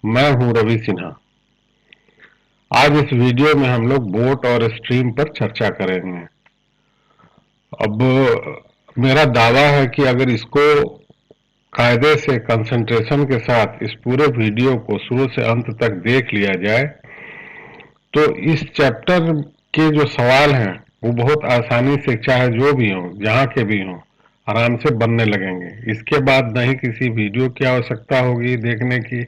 मैं हूं रवि सिन्हा। आज इस वीडियो में हम लोग बोट और स्ट्रीम पर चर्चा करेंगे। अब मेरा दावा है कि अगर इसको कायदे से कंसंट्रेशन के साथ इस पूरे वीडियो को शुरू से अंत तक देख लिया जाए तो इस चैप्टर के जो सवाल हैं वो बहुत आसानी से, चाहे जो भी हो, जहां के भी हो, आराम से बनने लगेंगे। इसके बाद न ही किसी वीडियो की आवश्यकता होगी देखने की,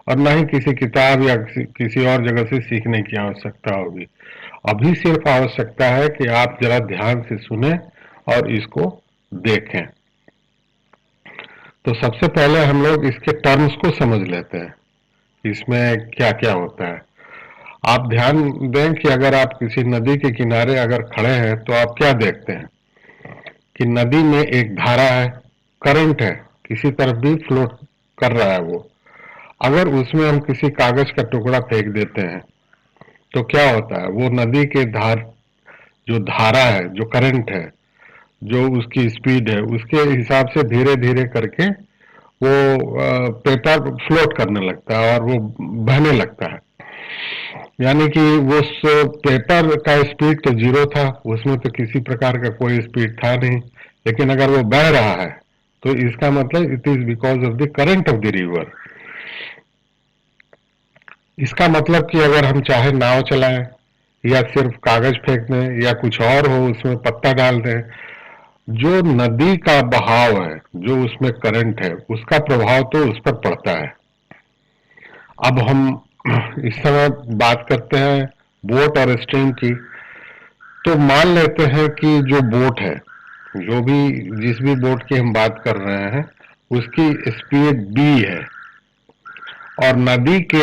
और न ही किसी किताब या किसी और जगह से सीखने की आवश्यकता होगी। अभी सिर्फ आवश्यकता है कि आप जरा ध्यान से सुने और इसको देखें। तो सबसे पहले हम लोग इसके टर्म्स को समझ लेते हैं, इसमें क्या क्या होता है। आप ध्यान दें कि अगर आप किसी नदी के किनारे अगर खड़े हैं तो आप क्या देखते हैं कि नदी में एक धारा है, करंट है, किसी तरफ भी फ्लोट कर रहा है वो। अगर उसमें हम किसी कागज का टुकड़ा फेंक देते हैं तो क्या होता है, वो नदी के जो धारा है, जो करंट है, जो उसकी स्पीड है, उसके हिसाब से धीरे धीरे करके वो पेपर फ्लोट करने लगता है और वो बहने लगता है। यानी कि वो उस पेपर का स्पीड तो जीरो था, उसमें तो किसी प्रकार का कोई स्पीड था नहीं, लेकिन अगर वो बह रहा है तो इसका मतलब it is because of the current of the river. इसका मतलब कि अगर हम चाहे नाव चलाएं या सिर्फ कागज फेंक दें या कुछ और हो, उसमें पत्ता डाल दें, जो नदी का बहाव है, जो उसमें करंट है, उसका प्रभाव तो उस पर पड़ता है। अब हम इस समय बात करते हैं बोट और स्ट्रीम की। तो मान लेते हैं कि जो बोट है, जो भी जिस भी बोट की हम बात कर रहे हैं, उसकी स्पीड b है और नदी की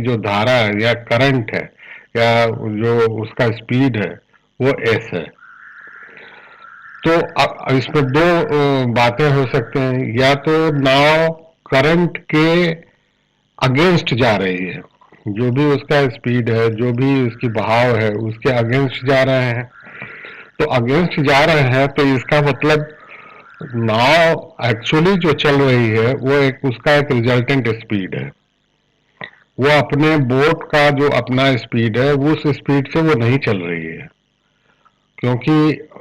जो धारा है या करंट है या जो उसका स्पीड है वो s है। तो इसमें दो बातें हो सकते हैं, या तो नाव करंट के अगेंस्ट जा रही है, जो भी उसका स्पीड है, जो भी उसकी बहाव है, उसके अगेंस्ट जा रहे हैं। तो अगेंस्ट जा रहे हैं तो इसका मतलब नाव एक्चुअली जो चल रही है वो उसका एक रिजल्टेंट स्पीड है। वो अपने बोट का जो अपना स्पीड है उस स्पीड से वो नहीं चल रही है, क्योंकि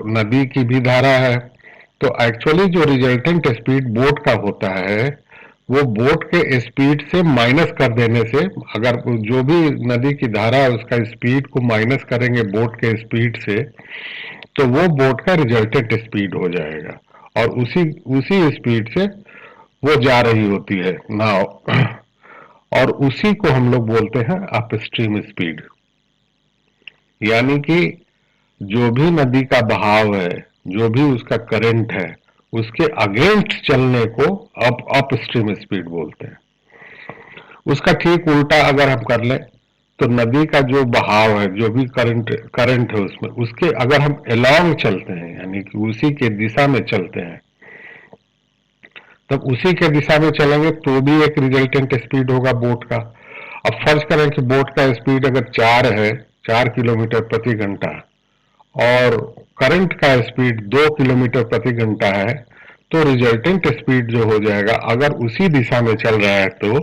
नदी की भी धारा है। तो एक्चुअली जो रिजल्टेंट स्पीड बोट का होता है वो बोट के स्पीड से माइनस कर देने से, अगर जो भी नदी की धारा है उसका स्पीड को माइनस करेंगे बोट के स्पीड से, तो वो बोट का रिजल्टेंट स्पीड हो जाएगा और उसी उसी स्पीड से वो जा रही होती है नाव। और उसी को हम लोग बोलते हैं अपस्ट्रीम स्पीड। यानी कि जो भी नदी का बहाव है, जो भी उसका करंट है, उसके अगेंस्ट चलने को अपस्ट्रीम स्पीड बोलते हैं। उसका ठीक उल्टा अगर हम कर लें तो नदी का जो बहाव है, जो भी करंट करंट है उसमें, उसके अगर हम अलोंग चलते हैं, यानी कि उसी के दिशा में चलते हैं, तब उसी के दिशा में चलेंगे तो भी एक रिजल्टेंट स्पीड होगा बोट का। अब फर्ज करें कि बोट का स्पीड अगर 4 है, 4 किलोमीटर प्रति घंटा, और करंट का स्पीड 2 किलोमीटर प्रति घंटा है, तो रिजल्टेंट स्पीड जो हो जाएगा, अगर उसी दिशा में चल रहा है तो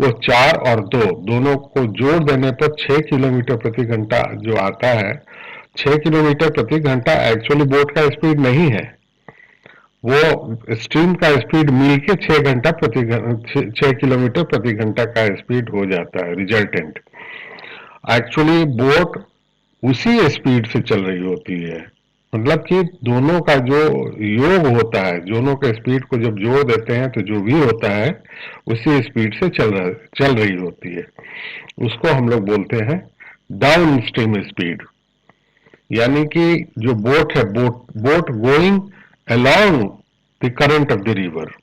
वो 4 और 2 दोनों को जोड़ देने पर 6 किलोमीटर प्रति घंटा जो आता है। 6 किलोमीटर प्रति घंटा एक्चुअली बोट का स्पीड नहीं है, वो स्ट्रीम का स्पीड मिलके 6 किलोमीटर प्रति घंटा का स्पीड हो जाता है रिजल्टेंट। एक्चुअली बोट उसी स्पीड से चल रही होती है, मतलब कि दोनों का जो योग होता है, दोनों के स्पीड को जब जोड़ देते हैं तो जो भी होता है उसी स्पीड से चल रही होती है। उसको हम लोग बोलते हैं डाउन स्ट्रीम स्पीड। यानी कि जो बोट है, boat going along the current of the river,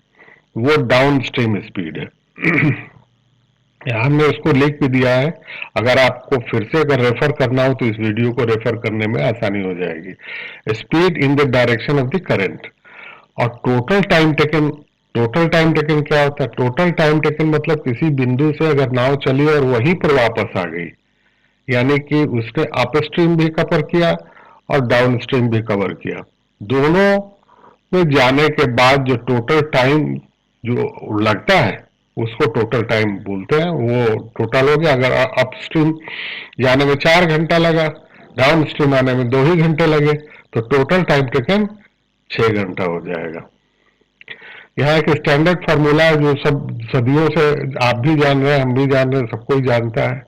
वो डाउन स्ट्रीम स्पीड है। हमने उसको लिख भी दिया है। अगर आपको फिर से अगर रेफर करना हो तो इस वीडियो को रेफर करने में आसानी हो जाएगी। Speed in the direction of the current. और टोटल टाइम टेकन क्या होता है? टोटल टाइम टेकन मतलब किसी बिंदु से अगर नाव चली और वहीं पर वापस आ गई, यानी कि उसने अप स्ट्रीम भी कवर किया और डाउन स्ट्रीम भी कवर किया, दोनों में जाने के बाद जो टोटल टाइम जो लगता है उसको टोटल टाइम बोलते हैं। वो टोटल हो गया। अगर अपस्ट्रीम जाने में 4 घंटा लगा, डाउन स्ट्रीम आने में 2 ही घंटे लगे, तो टोटल टाइम टेकन 6 घंटा हो जाएगा। यहाँ एक स्टैंडर्ड फार्मूला है जो सब सदियों से आप भी जान रहे हैं, हम भी जान रहे हैं, सब कोई जानता है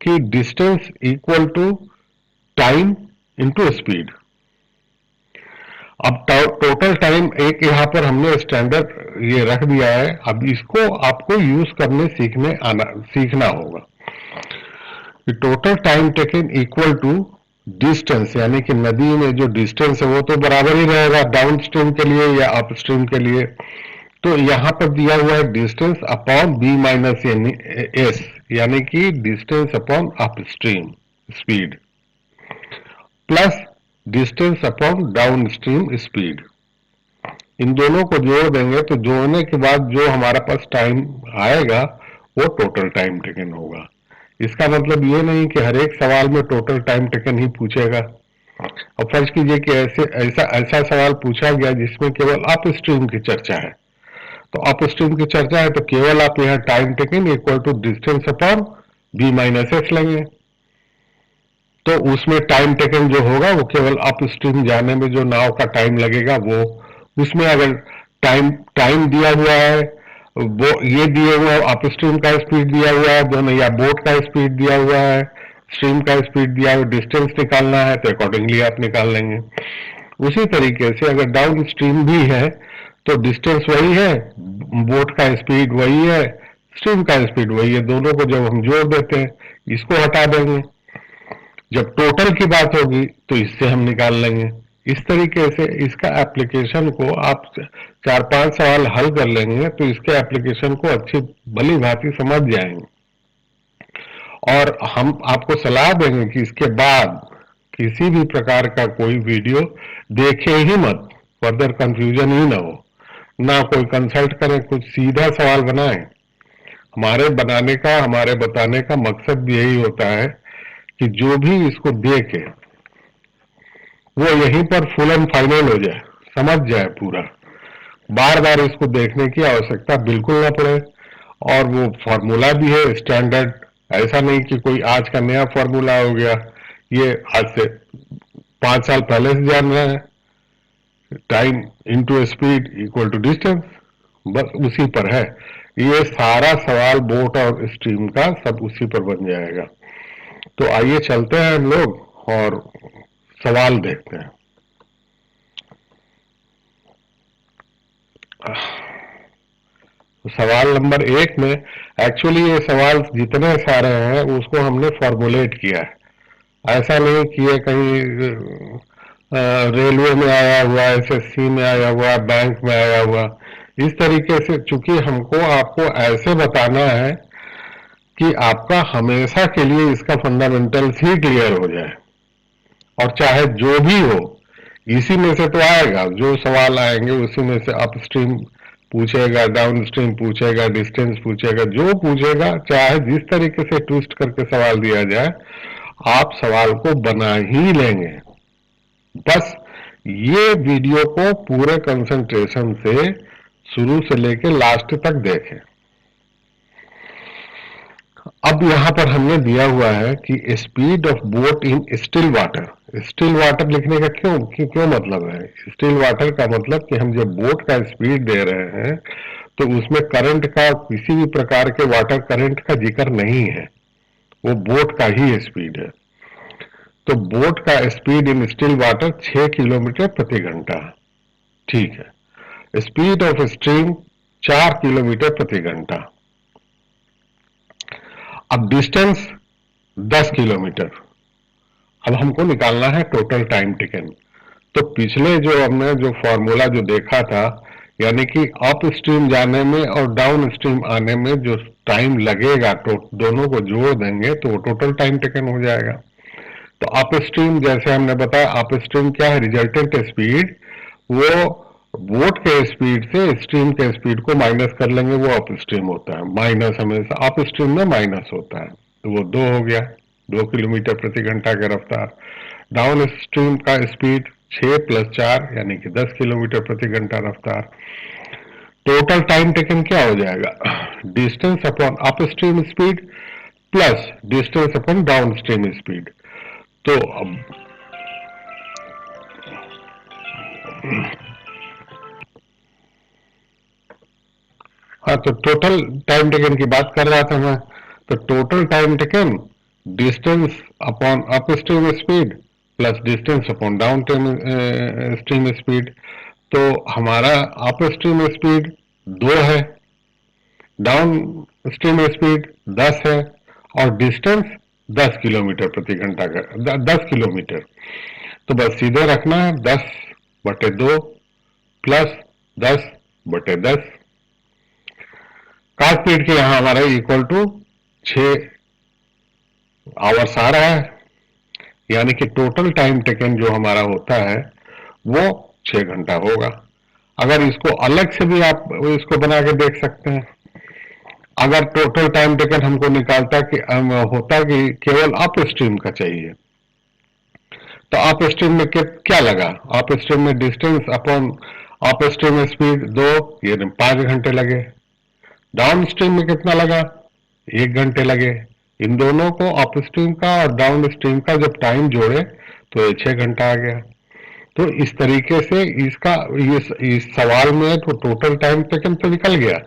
कि distance equal to time into speed. अब टोटल टाइम एक यहाँ पर हमने स्टैंडर्ड ये रख दिया है। अब इसको आपको यूज करने सीखना होगा। Total time taken equal to distance, यानी कि नदी में जो डिस्टेंस है वो तो बराबर ही रहेगा डाउन स्ट्रीम के लिए या अप स्ट्रीम के लिए। तो यहाँ पर दिया हुआ है distance upon B minus S, यानी कि distance upon up stream speed plus distance upon downstream speed. इन दोनों को जोड़ देंगे तो जोड़ने के बाद जो हमारे पास टाइम आएगा वो टोटल टाइम टेकन होगा। इसका मतलब ये नहीं कि हर एक सवाल में टोटल टाइम टेकन ही पूछेगा। अब फर्ज कीजिए कि ऐसा सवाल पूछा गया जिसमें केवल अप स्ट्रीम की चर्चा है, तो अप स्ट्रीम की चर्चा है तो केवल आप यहाँ time taken equal to distance upon B minus S लेंगे। तो उसमें टाइम टेकन जो होगा वो केवल अप स्ट्रीम जाने में जो नाव का टाइम लगेगा वो, उसमें अगर टाइम टाइम दिया हुआ है, वो ये दिए हुआ अप स्ट्रीम का स्पीड दिया हुआ है दोनों, या बोट का स्पीड दिया हुआ है, स्ट्रीम का स्पीड दिया हुआ, डिस्टेंस निकालना है तो अकॉर्डिंगली आप निकाल लेंगे। उसी तरीके से अगर डाउन स्ट्रीम भी है तो डिस्टेंस वही है, बोट का स्पीड वही है, स्ट्रीम का स्पीड वही है, दोनों को जब हम जोड़ देते हैं इसको हटा देंगे, जब टोटल की बात होगी तो इससे हम निकाल लेंगे। इस तरीके से इसका एप्लीकेशन को आप 4-5 सवाल हल कर लेंगे तो इसके एप्लीकेशन को अच्छी भली भांति समझ जाएंगे। और हम आपको सलाह देंगे कि इसके बाद किसी भी प्रकार का कोई वीडियो देखे ही मत, फर्दर कंफ्यूजन ही ना हो, ना कोई कंसल्ट करें, कुछ सीधा सवाल बनाएं। हमारे बनाने का, हमारे बताने का मकसद भी यही होता है कि जो भी इसको देखे वो यहीं पर फुल एंड फाइनल हो जाए, समझ जाए पूरा, बार बार इसको देखने की आवश्यकता बिल्कुल ना पड़े। और वो फार्मूला भी है स्टैंडर्ड, ऐसा नहीं कि कोई आज का नया फार्मूला हो गया, ये आज से 5 साल पहले से जान रहे हैं। Time into speed equal to distance, बस उसी पर है। ये सारा सवाल बोट और स्ट्रीम का सब उसी पर बन जाएगा। तो आइए चलते हैं हम लोग और सवाल देखते हैं। तो सवाल नंबर 1 में एक्चुअली ये सवाल जितने सारे हैं उसको हमने फॉर्मुलेट किया है। ऐसा नहीं कि ये कहीं रेलवे में आया हुआ, एसएससी में आया हुआ, बैंक में आया हुआ, इस तरीके से, चूंकि हमको आपको ऐसे बताना है कि आपका हमेशा के लिए इसका फंडामेंटल्स ही क्लियर हो जाए। और चाहे जो भी हो इसी में से तो आएगा, जो सवाल आएंगे उसी में से अपस्ट्रीम पूछेगा, डाउन स्ट्रीम पूछेगा, डिस्टेंस पूछेगा, जो पूछेगा चाहे जिस तरीके से ट्विस्ट करके सवाल दिया जाए आप सवाल को बना ही लेंगे। बस ये वीडियो को पूरे कंसंट्रेशन से शुरू से लेकर लास्ट तक देखें। अब यहां पर हमने दिया हुआ है कि speed of boat in still water. Still water लिखने का क्यों मतलब है? स्टिल वाटर का मतलब कि हम जब बोट का स्पीड दे रहे हैं तो उसमें करंट का, किसी भी प्रकार के वाटर करंट का जिक्र नहीं है, वो बोट का ही स्पीड है। तो बोट का speed in still water 6 kilometre प्रति घंटा, ठीक है। स्पीड ऑफ स्ट्रीम 4 किलोमीटर प्रति घंटा। अब डिस्टेंस 10 किलोमीटर। अब हमको निकालना है टोटल टाइम टेकन। तो पिछले जो हमने जो फॉर्मूला जो देखा था, यानी कि अप स्ट्रीम जाने में और डाउन स्ट्रीम आने में जो टाइम लगेगा, तो दोनों को जोड़ देंगे तो वो टोटल टाइम टेकन हो जाएगा। तो अप स्ट्रीम जैसे हमने बताया, अप स्ट्रीम क्या है? रिजल्टेंट स्पीड, वो बोट के स्पीड से स्ट्रीम के स्पीड को माइनस कर लेंगे, वो अप स्ट्रीम होता है। माइनस हमेशा अप स्ट्रीम में माइनस होता है, तो वो 2 हो गया, 2 किलोमीटर प्रति घंटा की रफ्तार। डाउन स्ट्रीम का स्पीड 6 + 4 यानी कि 10 किलोमीटर प्रति घंटा रफ्तार। टोटल टाइम टेकन क्या हो जाएगा, distance upon up stream speed plus distance upon downstream speed. तो अब हाँ, तो टोटल टाइम टेकन की बात कर रहा था मैं। तो total time taken distance upon up stream speed plus distance upon downstream speed. तो हमारा अप स्ट्रीम स्पीड 2 है, डाउन स्ट्रीम स्पीड 10 है, और डिस्टेंस 10 किलोमीटर प्रति घंटा का 10 किलोमीटर। तो बस सीधे रखना है 10/2 प्लस 10/10। का स्पीड के यहां हमारा इक्वल टू 6 आवर्स आ रहा है, यानी कि टोटल टाइम टेकन जो हमारा होता है वो 6 घंटा होगा। अगर इसको अलग से भी आप इसको बना के देख सकते हैं। अगर टोटल टाइम टेकन हमको निकालता कि होता कि केवल अप स्ट्रीम का चाहिए, तो अप स्ट्रीम में क्या लगा, अप स्ट्रीम में distance upon up stream speed 2, ये 5 घंटे लगे। डाउन स्ट्रीम में कितना लगा, 1 घंटे लगे। इन दोनों को अप स्ट्रीम का और डाउन स्ट्रीम का जब टाइम जोड़े तो ये 6 घंटा आ गया। तो इस तरीके से इसका इस सवाल में तो टोटल टाइम टेकन तो निकल गया,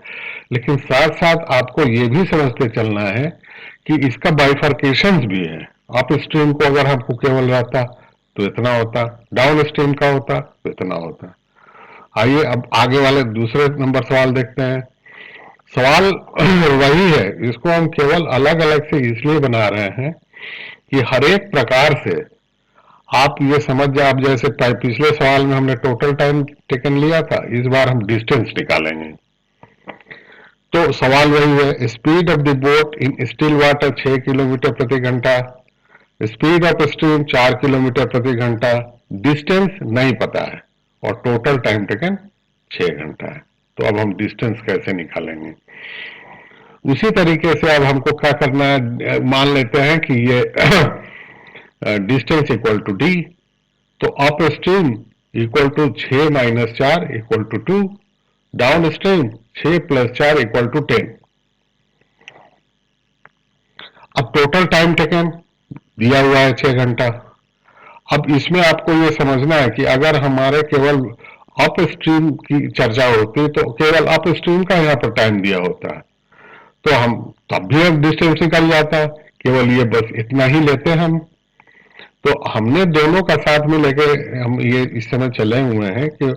लेकिन साथ साथ आपको ये भी समझते चलना है कि इसका बाइफर्केशंस भी है। अप स्ट्रीम को अगर हमको केवल रहता तो इतना होता, डाउन स्ट्रीम का होता तो इतना होता। आइए अब आगे वाले दूसरे नंबर सवाल देखते हैं। सवाल वही है, इसको हम केवल अलग अलग से इसलिए बना रहे हैं कि हर एक प्रकार से आप ये समझ जाए। आप जैसे पिछले सवाल में हमने टोटल टाइम टेकन लिया था, इस बार हम डिस्टेंस निकालेंगे। तो सवाल वही है, speed of the boat in still water 6 kilometre प्रति घंटा, स्पीड ऑफ स्ट्रीम 4 किलोमीटर प्रति घंटा, डिस्टेंस नहीं पता है और टोटल टाइम टेकन 6 घंटा है। तो अब हम डिस्टेंस कैसे निकालेंगे। उसी तरीके से अब हमको क्या करना है, मान लेते हैं कि ये डिस्टेंस इक्वल टू डी, तो up stream equal to 6 minus 4 equal to 2, down stream 6 plus 4 equal to 10। अब टोटल टाइम टेकन दिया हुआ है 6 घंटा। अब इसमें आपको ये समझना है कि अगर हमारे केवल अप स्ट्रीम की चर्चा होती तो केवल अप स्ट्रीम का यहाँ पर टाइम दिया होता है, तो हम तब भी अब डिस्टेंस निकल जाता है, केवल ये बस इतना ही लेते हैं हम। तो हमने दोनों का साथ में लेके हम ये इस समय चले हुए हैं कि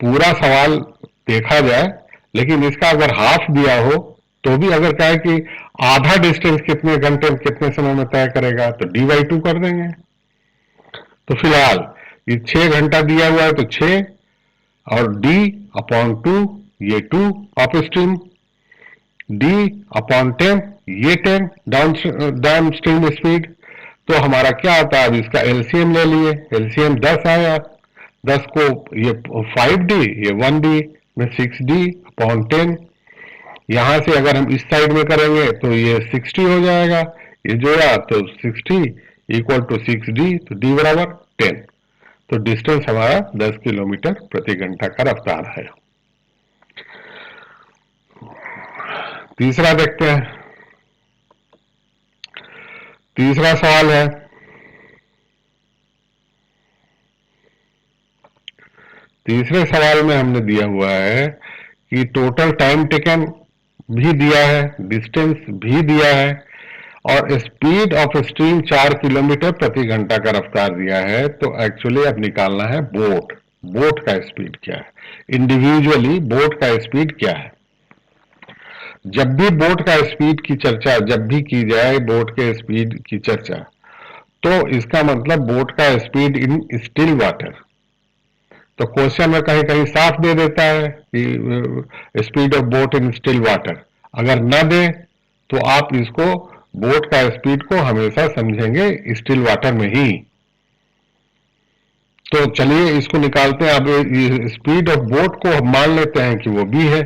पूरा सवाल देखा जाए, लेकिन इसका अगर हाफ दिया हो तो भी अगर कहे कि आधा डिस्टेंस कितने घंटे कितने समय में तय करेगा तो d/2 कर देंगे। तो फिलहाल ये 6 घंटा दिया हुआ है तो 6 और d/2 ये 2 अप स्ट्रीम, d/10 ये 10 डाउन स्ट्रीम स्पीड। तो हमारा क्या आता है, अब इसका एलसीएम ले लिए, एलसीएम 10 आया, 10 को ये 5d ये 1d में 6d/10। यहां से अगर हम इस साइड में करेंगे तो ये 60 हो जाएगा, ये जोड़ा तो 60 इक्वल टू 6d, तो d बराबर 10। तो डिस्टेंस हमारा 10 किलोमीटर प्रति घंटा का रफ्तार है। तीसरा देखते हैं। तीसरा सवाल है, तीसरे सवाल में हमने दिया हुआ है कि टोटल टाइम टेकन भी दिया है, डिस्टेंस भी दिया है, और स्पीड ऑफ स्ट्रीम 4 किलोमीटर प्रति घंटा का रफ्तार दिया है। तो एक्चुअली अब निकालना है बोट, बोट का स्पीड क्या है, इंडिविजुअली बोट का स्पीड क्या है। जब भी बोट का स्पीड की चर्चा जब भी की जाए, बोट के स्पीड की चर्चा, तो इसका मतलब बोट का स्पीड इन स्टिल वाटर। तो क्वेश्चन में कहीं कहीं साफ दे देता है कि speed of boat in still water, अगर न दे तो आप इसको बोट का स्पीड को हमेशा समझेंगे स्टिल वाटर में ही। तो चलिए इसको निकालते हैं। अब स्पीड ऑफ बोट को हम मान लेते हैं कि वो b है,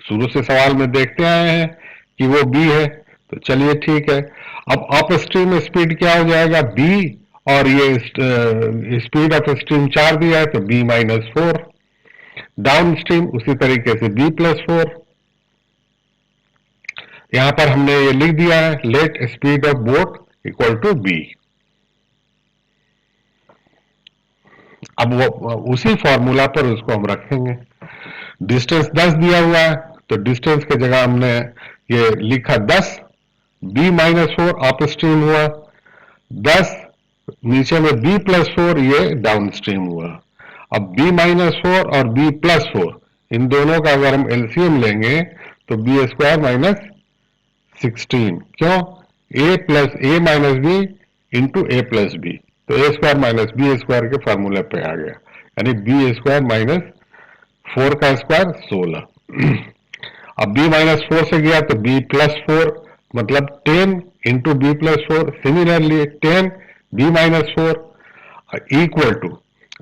शुरू से सवाल में देखते आए हैं कि वो b है, तो चलिए ठीक है। अब अप स्ट्रीम स्पीड क्या हो जाएगा, b, और ये स्पीड ऑफ स्ट्रीम 4 दिया है तो b-4। डाउन स्ट्रीम उसी तरीके से B+4। यहां पर हमने ये लिख दिया है, let speed of boat equal to B। अब वो उसी फॉर्मूला पर उसको हम रखेंगे। डिस्टेंस 10 दिया हुआ है, तो डिस्टेंस की जगह हमने ये लिखा 10, B-4 अप स्ट्रीम हुआ, 10 नीचे में B+4 ये डाउन स्ट्रीम हुआ। अब B-4 और B+4 इन दोनों का अगर हम एलसीएम लेंगे तो B² - 16, क्यों? A+A-B इंटू A+B, तो A² - B² के फॉर्मूले पे आ गया, यानी B² - 4 का स्क्वायर 16। अब B-4 से गया तो B+4 मतलब 10 into B+4, similarly 10 B-4 equal to,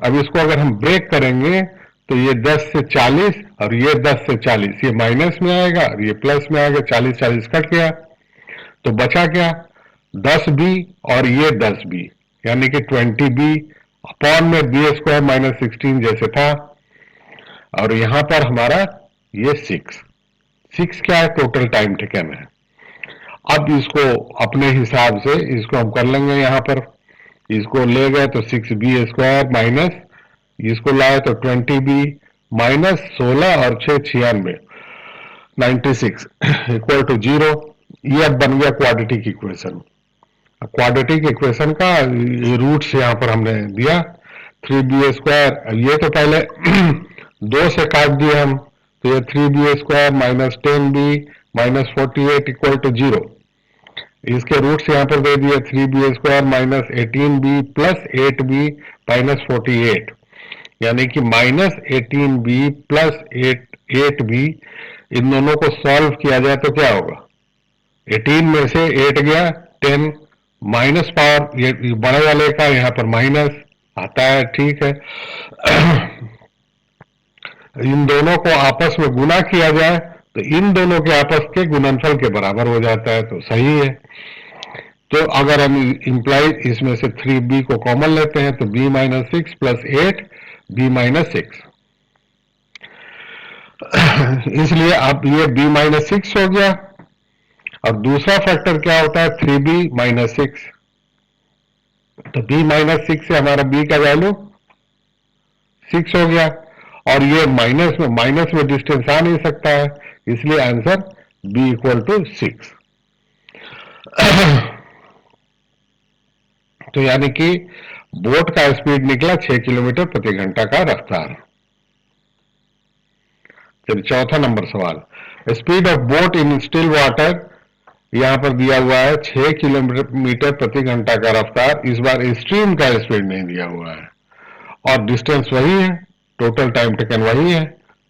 अब इसको अगर हम ब्रेक करेंगे तो ये 10 से 40 और ये 10 से 40, ये माइनस में आएगा और ये प्लस में आएगा, 40 कट गया, तो बचा क्या? 10B और ये 10B, यानी कि 20B अपॉन में B² - 16 जैसे था। और यहां पर हमारा ये 6 क्या है? टोटल टाइम टेकन है। अब इसको अपने हिसाब से इसको हम कर लेंगे, यहां पर इसको ले गए तो 6B² माइनस इसको लाए तो 20B माइनस 16 और 6 96, 96 इक्वल टू 0। ये अब बन गया क्वाड्रेटिक इक्वेशन। क्वाड्रेटिक इक्वेशन का रूट्स यहां पर हमने दिया 3B², ये तो पहले 2 से काट दिए हम, तो ये 3B² minus 10B minus 48 equal to 0। इसके रूट्स यहां पर दे दिए 3B² minus 18B plus 8B minus 48, यानी कि माइनस 18B प्लस 8B। इन दोनों को सॉल्व किया जाए तो क्या होगा? 18 में से 8 गया 10, माइनस पावर ये बड़े वाले का यहां पर माइनस आता है, ठीक है। इन दोनों को आपस में गुना किया जाए तो इन दोनों के आपस के गुणनफल के बराबर हो जाता है, तो सही है। तो अगर हम इंप्लाई इसमें से 3B को कॉमन लेते हैं तो B-6 प्लस 8 B-6, इसलिए अब ये B-6 हो गया। और दूसरा फैक्टर क्या होता है? 3B-6, तो B-6 से हमारा B का वैल्यू 6 हो गया, और ये माइनस में डिस्टेंस आ नहीं सकता है, इसलिए आंसर B = 6। तो यानी कि बोट का स्पीड निकला 6 किलोमीटर प्रति घंटा का रफ्तार। फिर चौथा नंबर सवाल, speed of boat in still water यहां पर दिया हुआ है 6 किलोमीटर प्रति घंटा का रफ्तार। इस बार स्ट्रीम का स्पीड नहीं दिया हुआ है और डिस्टेंस वही है, टोटल टाइम टेकन वही है,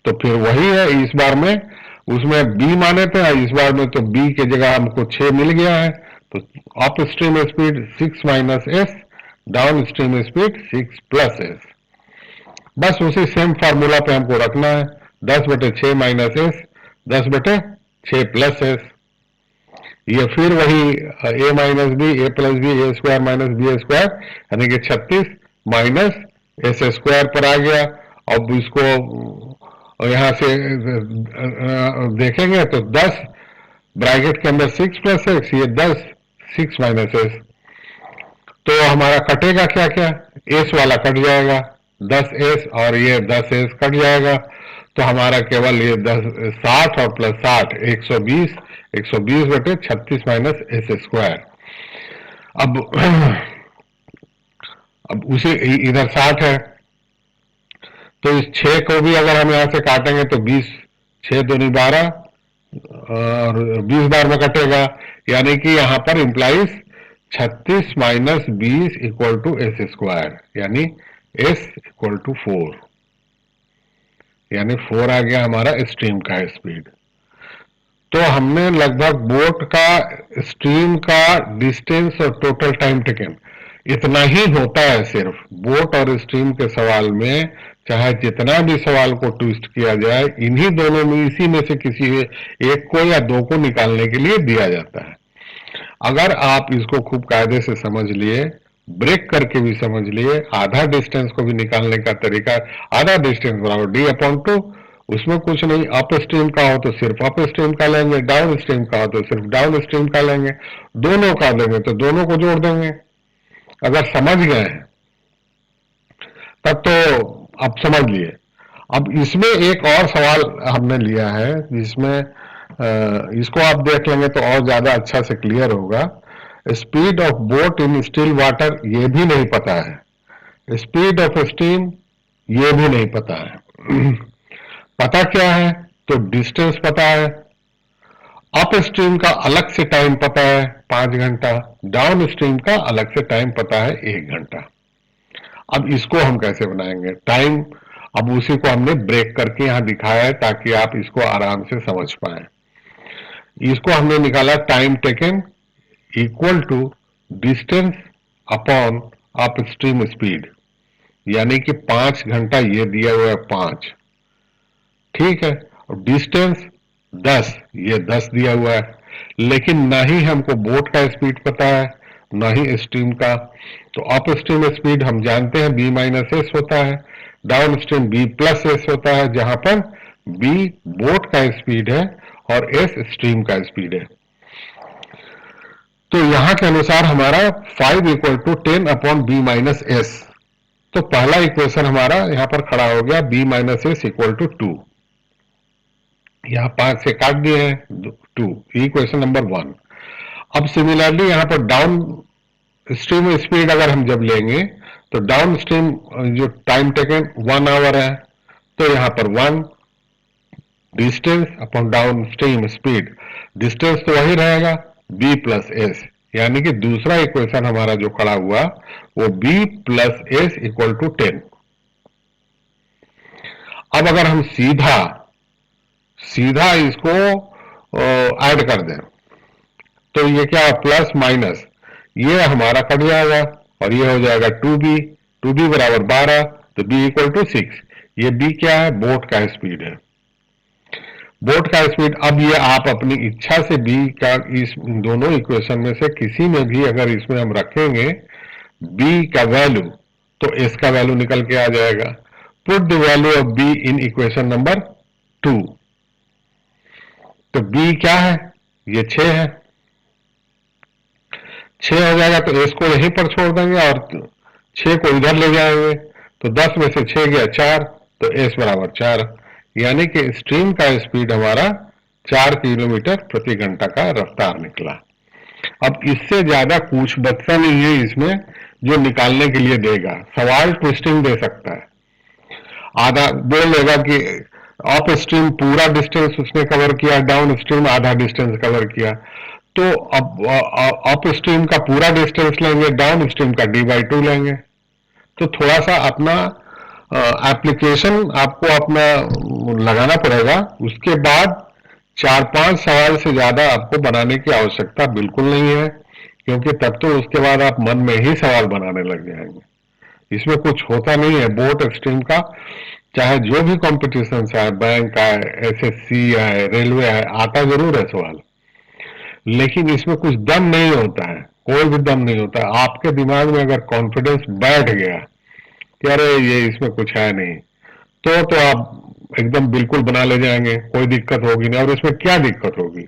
तो फिर वही है। इस बार में उसमें B माने थे, इस बार में तो B की जगह हमको 6 मिल गया है, तो up stream speed 6 minus S, down stream speed 6 plus S। बस उसी सेम फार्मूला पे हमको रखना है, 10/6 माइनस S, 10/6 प्लस S। ये फिर वही A minus B, A plus B, A² minus B², यानी कि 36 माइनस S² पर आ गया। अब इसको यहां से देखेंगे तो 10 ब्रैकेट के अंदर 6 प्लस x, ये 10 6 माइनस S, तो हमारा कटेगा क्या क्या? S वाला कट जाएगा, 10S और ये 10S कट जाएगा, तो हमारा केवल ये 60 और प्लस 60 120, 120/36 माइनस S²। अब उसे इधर 60 है, तो इस 6 को भी अगर हम यहां से काटेंगे तो 20, 6 दूनी 12 और 20 बार में कटेगा, यानी कि यहां पर implies 36 minus 20 equal to S², यानी S = 4, यानी 4 आ गया हमारा स्ट्रीम का स्पीड। तो हमने लगभग बोट का स्ट्रीम का डिस्टेंस और टोटल टाइम टेकन इतना ही होता है। सिर्फ बोट और स्ट्रीम के सवाल में चाहे जितना भी सवाल को ट्विस्ट किया जाए, इन्हीं दोनों में इसी में से किसी एक को या दो को निकालने के लिए दिया जाता है। अगर आप इसको खूब कायदे से समझ लिए ब्रेक करके भी समझ लिए, आधा डिस्टेंस को भी निकालने का तरीका, आधा डिस्टेंस बराबर d/2, उसमें कुछ नहीं, अप स्ट्रीम का हो तो सिर्फ अप स्ट्रीम का लेंगे, डाउन स्ट्रीम का हो तो सिर्फ डाउन स्ट्रीम का लेंगे, दोनों का लेंगे तो दोनों को जोड़ देंगे। अगर समझ गए हैं तब तो अब समझ लिए। अब इसमें एक और सवाल हमने लिया है जिसमें इसको आप देख लेंगे तो और ज्यादा अच्छा से क्लियर होगा। Speed of boat in still water ये भी नहीं पता है, स्पीड ऑफ स्टीम ये भी नहीं पता है। पता क्या है? तो डिस्टेंस पता है, अप स्ट्रीम का अलग से टाइम पता है 5 घंटा, डाउन स्ट्रीम का अलग से टाइम पता है 1 घंटा। अब इसको हम कैसे बनाएंगे टाइम? अब उसी को हमने ब्रेक करके यहां दिखाया है ताकि आप इसको आराम से समझ पाए। इसको हमने निकाला time taken equal to distance upon up stream speed, यानी कि 5 घंटा ये दिया हुआ है 5, ठीक है, और डिस्टेंस 10, ये 10 दिया हुआ है, लेकिन ना ही हमको बोट का स्पीड पता है ना ही स्ट्रीम का। तो अप स्ट्रीम स्पीड हम जानते हैं b-s होता है, डाउन स्ट्रीम b+s होता है, जहां पर b बोट का स्पीड है और s स्ट्रीम का स्पीड है। तो यहां के अनुसार हमारा 5 = 10/b-s, तो पहला इक्वेशन हमारा यहां पर खड़ा हो गया b-s = 2, यहां 5 से काट दिए हैं 2, इक्वेशन नंबर 1। अब सिमिलरली यहां पर डाउन स्ट्रीम स्पीड अगर हम जब लेंगे तो डाउन स्ट्रीम जो टाइम टेकन 1 आवर है, तो यहां पर 1 distance upon downstream speed, distance तो वही रहेगा b+s, यानी कि दूसरा इक्वेशन हमारा जो खड़ा हुआ वो b+s = 10। अब अगर हम सीधा सीधा इसको ऐड कर दें तो ये क्या, प्लस माइनस ये हमारा कट जाएगा और ये हो जाएगा 2b बराबर 12, तो b = 6। ये b क्या है? बोट का स्पीड है, बोट का स्पीड। अब ये आप अपनी इच्छा से b का इस दोनों इक्वेशन में से किसी में भी अगर इसमें हम रखेंगे b का वैल्यू तो s का वैल्यू निकल के आ जाएगा। Put the value of b in equation number 2, तो b क्या है? ये 6 है, 6 हो जाएगा तो s को यहीं पर छोड़ देंगे और 6 को इधर ले जाएंगे, तो 10 में से 6 गया 4, तो s बराबर 4, यानी कि स्ट्रीम का स्पीड हमारा 4 किलोमीटर प्रति घंटा का रफ्तार निकला। अब इससे ज्यादा कुछ बचता नहीं है इसमें जो निकालने के लिए देगा, सवाल ट्विस्टिंग दे सकता है। आधा बोल देगा कि अप स्ट्रीम पूरा डिस्टेंस उसने कवर किया, डाउन स्ट्रीम आधा डिस्टेंस कवर किया, तो अब अप स्ट्रीम का पूरा डिस्टेंस लेंगे, डाउन स्ट्रीम का d/2 लेंगे। तो थोड़ा सा अपना एप्लीकेशन आपको अपना लगाना पड़ेगा, उसके बाद 4-5 सवाल से ज्यादा आपको बनाने की आवश्यकता बिल्कुल नहीं है, क्योंकि तब तो उसके बाद आप मन में ही सवाल बनाने लग जाएंगे। इसमें कुछ होता नहीं है, बोट स्ट्रीम का चाहे जो भी कॉम्पिटिशन है, बैंक आए, SSC आए, रेलवे आए, आता जरूर है सवाल, लेकिन इसमें कुछ दम नहीं होता है, कोई भी दम नहीं होता है। आपके दिमाग में अगर कॉन्फिडेंस बैठ गया कि अरे ये इसमें कुछ है नहीं, तो आप एकदम बिल्कुल बना ले जाएंगे, कोई दिक्कत होगी नहीं। और इसमें क्या दिक्कत होगी?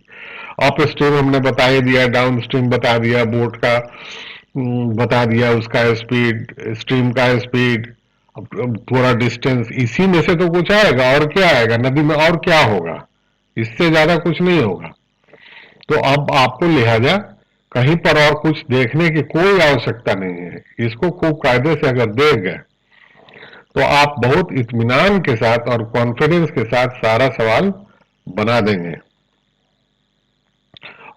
अप स्ट्रीम हमने बता ही दिया, डाउन स्ट्रीम बता दिया, बोट का बता दिया, उसका स्पीड, स्ट्रीम का स्पीड, पूरा डिस्टेंस, इसी में से तो कुछ आएगा। और क्या आएगा नदी में? और क्या होगा? इससे ज्यादा कुछ नहीं होगा। तो अब आपको लिहाजा कहीं पर और कुछ देखने की कोई आवश्यकता नहीं है। इसको खूब कायदे से अगर देख गए तो आप बहुत इत्मीनान के साथ और कॉन्फिडेंस के साथ सारा सवाल बना देंगे,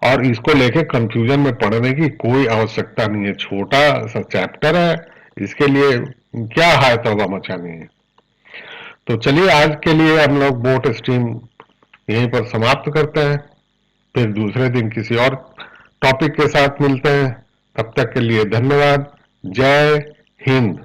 और इसको लेके कंफ्यूजन में पड़ने की कोई आवश्यकता नहीं है। छोटा सा चैप्टर है, इसके लिए क्या हाय तौबा मचानी है। तो चलिए आज के लिए हम लोग बोट स्ट्रीम यहीं पर समाप्त करते हैं, फिर दूसरे दिन किसी और टॉपिक के साथ मिलते हैं। तब तक के लिए धन्यवाद। जय हिंद।